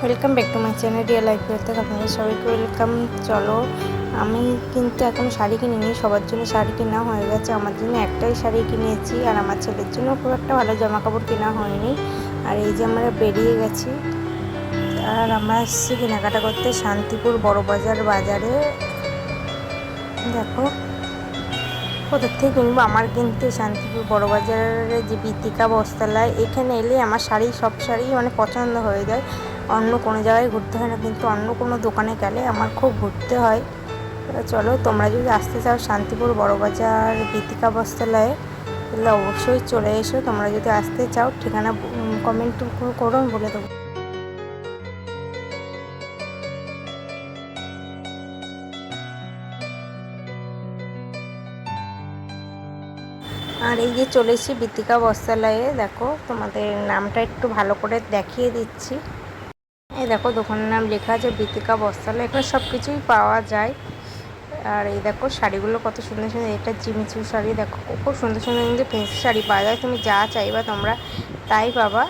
Welcome back to my channel real life করতে আপনাদের সবাইকে ওয়েলকাম। চলো, আমি কিন্তু এখন শাড়ি কিনিনি, সবার জন্য শাড়ি কেনা হয়ে গেছে। আমার জন্য একটাই শাড়ি কিনেছি, আর আমার ছেলের জন্য খুব একটা ভালো জামা কাপড় কেনা হয়নি। আর এই যে আমরা বেরিয়ে গেছি, আর আমরা এসেছি কেনাকাটা করতে শান্তিপুর বড় বাজারে। দেখো কোথার থেকে কিনবো, আমার কিনতে শান্তিপুর বড় বাজারের যে বিতিকা বস্ত্রালয়, এখানে এলে আমার সব শাড়ি মানে পছন্দ হয়ে যায়। অন্য কোনো জায়গায় ঘুরতে হয় না, কিন্তু অন্য কোনো দোকানে গেলে আমার খুব ঘুরতে হয়। চলো, তোমরা যদি আসতে চাও শান্তিপুর বড় বাজার বিতিকা বস্ত্রালয়ে, তাহলে অবশ্যই চলে এসো। তোমরা যদি আসতে চাও ঠিকানা কমেন্ট করো, বলে দেবো। আর এই যে চলে এসেছি বিতিকা বস্ত্রালয়ে। দেখো, তোমাদের নামটা একটু ভালো করে দেখিয়ে দিচ্ছি। এই দেখো, দোকানের নাম লেখা আছে বিতিকা বস্ত্রালয়। এখানে সব কিছুই পাওয়া যায়। আর এই দেখো শাড়িগুলো কত সুন্দর সুন্দর। এটা জিমিচু শাড়ি, দেখো খুব সুন্দর সুন্দর কিন্তু ফেন্সি শাড়ি পাওয়া যায়। তুমি যা চাইবা তোমরা তাই পাবা।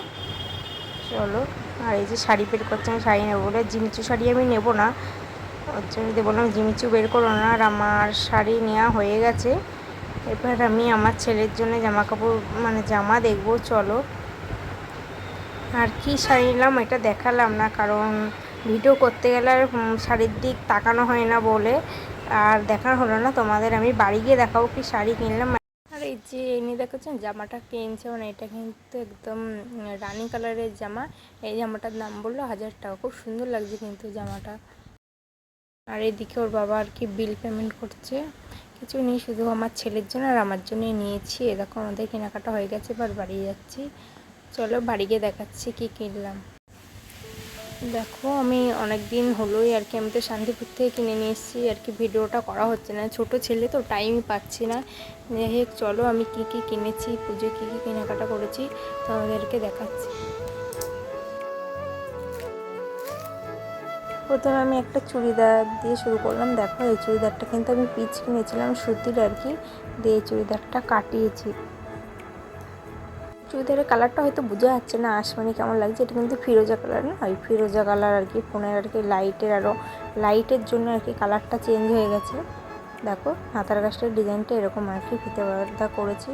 চলো, আর এই যে শাড়ি বের করছে, আমি শাড়ি নেবো বলে। জিমিচু শাড়ি আমি নেবো না, ওর জন্য বললাম জিমিচু বের করো না। আর আমার শাড়ি নেওয়া হয়ে গেছে। এবার আমি আমার ছেলের জন্য জামা কাপড় মানে জামা দেখবো। চলো, আর কি শাড়ি নিলাম এটা দেখালাম না, কারণ ভিডিও করতে গেলে আর শাড়ির দিক তাকানো হয় না বলে আর দেখানো হলো না তোমাদের। আমি বাড়ি গিয়ে দেখাবো কি শাড়ি কিনলাম। আর এই যে এনে দেখাচ্ছেন জামাটা কিনছে, মানে এটা কিন্তু একদম রানি কালারের জামা। এই জামাটার দাম বললো 1000 টাকা। খুব সুন্দর লাগছে কিন্তু জামাটা। আর এইদিকে ওর বাবা আর কি বিল পেমেন্ট করছে। কিছু নেই, শুধু আমার ছেলের জন্য আর আমার জন্যই নিয়েছি। এ দেখো আমাদের কেনাকাটা হয়ে গেছে, এবার বাড়ি যাচ্ছি। চলো বাড়ি গিয়ে দেখাচ্ছি কি কিনলাম। দেখো, আমি অনেক দিন হলোই আর কি, আমি তো শান্তিপুর থেকে কিনে নিয়ে এসেছি আর কি। ভিডিওটা করা হচ্ছে না, ছোট ছেলে তো টাইমই পাচ্ছি না। যাই হোক, চলো আমি কি কি কিনেছি, পুজো কী কী কেনাকাটা করেছি তোমাদেরকে দেখাচ্ছি। প্রথমে আমি একটা চুড়িদার দিয়ে শুরু করলাম। দেখো, এই চুড়িদারটা কিন্তু আমি পিচ কিনেছিলাম সুতির আর কি, দিয়ে এই চুড়িদারটা কাটিয়েছি। চুড়িদারের কালারটা হয়তো বোঝা যাচ্ছে না আসমানি কেমন লাগছে। এটা কিন্তু ফিরোজা কালার না, ওই ফিরোজা কালার আর কি। ফোনের আর কি লাইটের আরও লাইটের জন্য আর কি কালারটা চেঞ্জ হয়ে গেছে। দেখো হাতার কাছটার ডিজাইনটা এরকম আর কি ফিতে বাঁধা করেছি।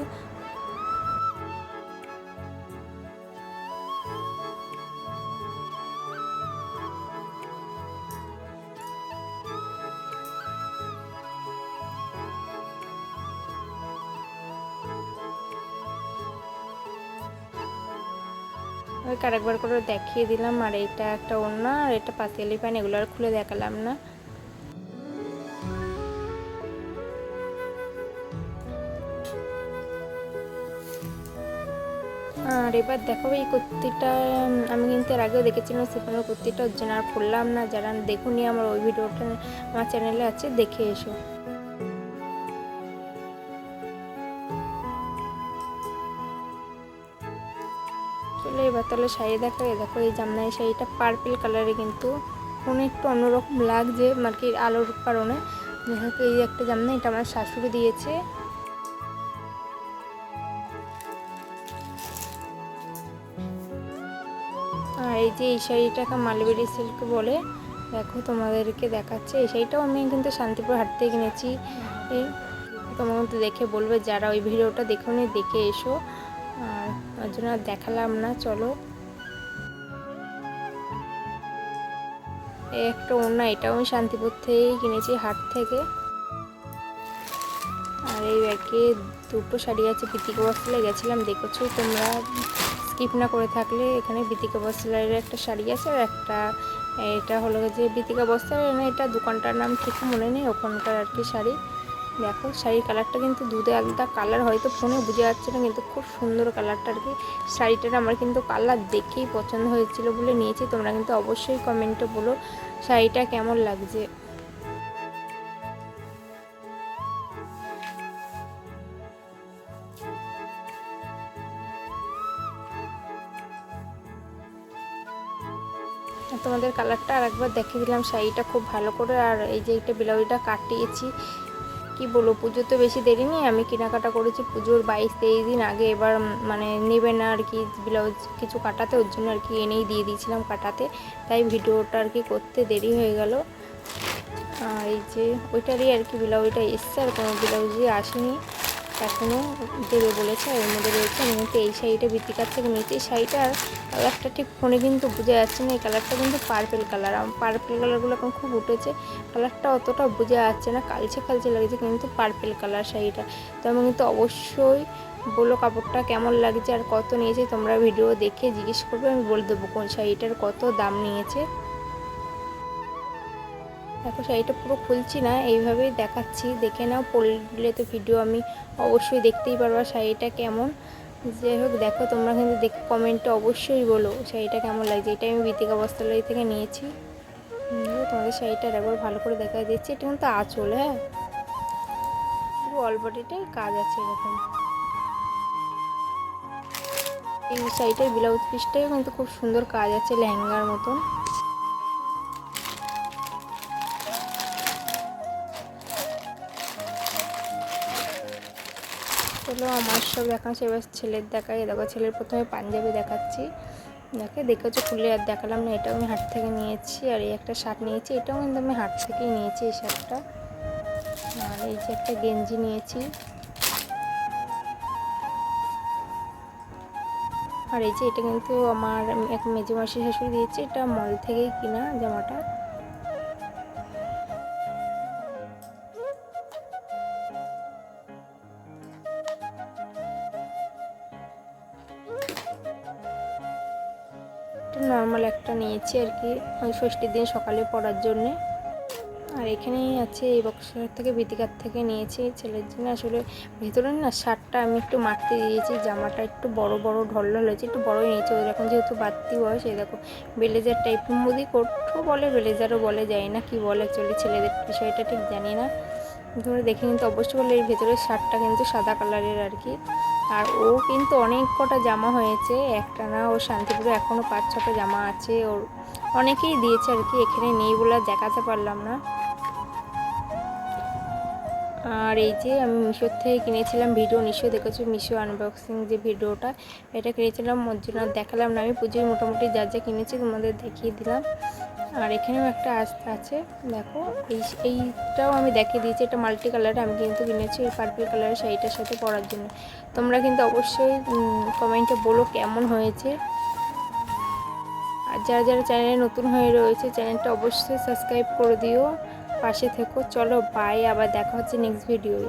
আরেকবার করে দেখিয়ে দিলাম। আর এইটা একটা ওড়না, আর এটা পাতিয়ালি প্যান্ট, এগুলো আর খুলে দেখালাম না। আর এবার দেখো এই কুর্তিটা, আমি কিন্তু এর আগেও দেখেছিলাম সিফনের কুর্তিটা, ওর জন্য আর খুললাম না। যারা দেখুনি আমার ওই ভিডিওটা আমার চ্যানেলে আছে, দেখে এসো। চলো এবার তাহলে শাড়ি দেখো। দেখো এই জামদানি শাড়িটা পার্পল কালারে, কিন্তু ফোনে একটু অন্যরকম লাগছে আর কি আলোর কারণে। যাই হোক, এই একটা জামদানি, এটা আমার শাশুড়ি দিয়েছে। আর এই যে এই শাড়িটাকে মালবেরি সিল্ক বলে। দেখো তোমাদেরকে দেখাচ্ছে, এই শাড়িটাও আমি কিন্তু শান্তিপুর হাট থেকে কিনেছি। এই তোমার মধ্যে দেখে বলবে, যারা ওই ভিডিওটা দেখোনি দেখে এসো। আর ওর জন্য আর দেখালাম না। চলো, এই একটা ওড়না, এটাও আমি শান্তিপুর থেকেই কিনেছি, হাট থেকে। আর এই ব্যাগে দুটো শাড়ি আছে, বিতিকা বস্ত্রালয়ে গেছিলাম, দেখেছো তোমরা, স্কিপ না করে থাকলে। এখানে বিতিকা বস্ত্রালয়ের একটা শাড়ি আছে, আর একটা এটা হলো যে বিতিকা বস্ত্রালয় না, এটা দোকানটার নাম ঠিক মনে নেই, ওখানকার আর কি শাড়ি। দেখো শাড়ির কালারটা কিন্তু দুধে আলাদা কালার, হয়তো ফোনে বোঝা যাচ্ছে না, কিন্তু খুব সুন্দর কালারটা আর কি। শাড়িটার আমার কিন্তু কালার দেখেই পছন্দ হয়েছিল বলে নিয়েছি। তোমরা কিন্তু অবশ্যই কমেন্টে বলো শাড়িটা কেমন লাগছে। তোমাদের কালারটা আর একবার দেখিয়ে দিলাম, শাড়িটা খুব ভালো করে। আর এই যে এইটা ব্লাউজটা কাটিয়েছি, কি বলবো, পুজো তো বেশি দেরি নেই, আমি কেনাকাটা করেছি পুজোর 22-23 দিন আগে। এবার মানে নেবে না আর কি ব্লাউজ কিছু কাটাতে, ওর জন্য আর কি এনেই দিয়ে দিয়েছিলাম কাটাতে, তাই ভিডিওটা আর কি করতে দেরি হয়ে গেল। আর এই যে ওইটারই আর কি ব্লাউজটা এসছে, আর কোনো ব্লাউজই আসেনি এখনও, দেবে বলেছে। এর মধ্যে রয়েছে, আমি কিন্তু এই শাড়িটা বৃত্তিকার থেকে নিয়েছি। এই শাড়িটার কালারটা ঠিক ফোনে কিন্তু বোঝা যাচ্ছে না, এই কালারটা কিন্তু পার্পেল কালার। পার্পেল কালারগুলো এখন খুব উঠেছে, কালারটা অতটা বোঝা যাচ্ছে না, কালচে কালচে লাগছে, কিন্তু পার্পেল কালার শাড়িটা। তো আমি কিন্তু অবশ্যই বলো কাপড়টা কেমন লাগছে আর কত নিয়েছে, তোমরা ভিডিও দেখে জিজ্ঞেস করবে, আমি বলে দেবো কোন শাড়িটার কত দাম নিয়েছে। দেখো শাড়িটা পুরো খুলছি না, এইভাবেই দেখাচ্ছি, দেখে নাও, পরলে তো ভিডিও আমি অবশ্যই দেখতেই পারবা শাড়িটা কেমন। যাই হোক দেখো, তোমরা কিন্তু দেখে কমেন্টে অবশ্যই বলো শাড়িটা কেমন লাগছে। এটা আমি বৃত্তিকা বস্ত্রালয় থেকে নিয়েছি। তোমাদের শাড়িটা একবার ভালো করে দেখা দিচ্ছি, এটা কিন্তু আঁচল, হ্যাঁ পুরো অল বডিটাই কাজ আছে এরকম। এই শাড়িটার ব্লাউজ পিসটাও কিন্তু খুব সুন্দর কাজ আছে লেহেঙ্গার মতন। চলো আমার সব দেখাচ্ছে, এবার ছেলের দেখাই। দেখো ছেলের প্রথমে পাঞ্জাবি দেখাচ্ছি, দেখেছো খুলে আর দেখালাম না, এটাও আমি হাট থেকে নিয়েছি। আর এই একটা শার্ট নিয়েছি, এটাও কিন্তু আমি হাট থেকেই নিয়েছি এই শার্টটা। আর এই যে একটা গেঞ্জি নিয়েছি। আর এই যে এটা কিন্তু আমার এক মেজো মাসি শাশুড়ি দিয়েছে, এটা মল থেকেই কিনা জামাটা। নর্মাল একটা নিয়েছি আর কি, ওই ষষ্ঠীর দিন সকালে পরার জন্যে। আর এখানেই আছে এই বক্সের থেকে বৃত্তিকার থেকে নিয়েছি ছেলের জন্য। আসলে ভেতরে না শার্টটা আমি একটু মারতে দিয়েছি, জামাটা একটু বড় বড় ঢল হয়েছে, একটু বড়ই নিয়েছে ওর, এখন যেহেতু বাড়তি বয়স। এই দেখো ব্লেজার টাইপ, মুদি কোটও বলে ব্লেজারও বলে, যায় না কি বলে অ্যাকচুয়ালি ছেলেদের বিষয়টা ঠিক জানি না। তোমরা দেখে কিন্তু অবশ্যই বলে, এর ভেতরের শার্টটা কিন্তু সাদা কালারের আর কি। আর ও কিন্তু অনেক কটা জামা হয়েছে, একটা না, ও শান্তিপুরে এখনও 5-6টা জামা আছে ওর, অনেকেই দিয়েছে আর কি, এখানে নেই বলে দেখাতে পারলাম না। আর এই যে আমি মিশোর থেকে কিনেছিলাম, ভিডিও নিশ্চয়ই দেখেছো মিশো আনবক্সিং যে ভিডিওটা, এটা কিনেছিলাম ওর জন্য দেখালাম না, আমি পুজোয় মোটামুটি যা যা কিনেছি তোমাদের দেখিয়ে দিলাম। আর এখানেও একটা আছে দেখো, এইটাও আমি দেখিয়ে দিয়েছি, এটা মাল্টি কালার, আমি কিন্তু কিনেছি এই পার্পল কালারের শাড়িটার সাথে পরার জন্য। তোমরা কিন্তু অবশ্যই কমেন্টে বলো কেমন হয়েছে। আর যারা যারা চ্যানেলে নতুন হয়ে রয়েছে চ্যানেলটা অবশ্যই সাবস্ক্রাইব করে দিও, পাশে থেকো। চলো বাই, আবার দেখা হচ্ছে নেক্সট ভিডিওয়।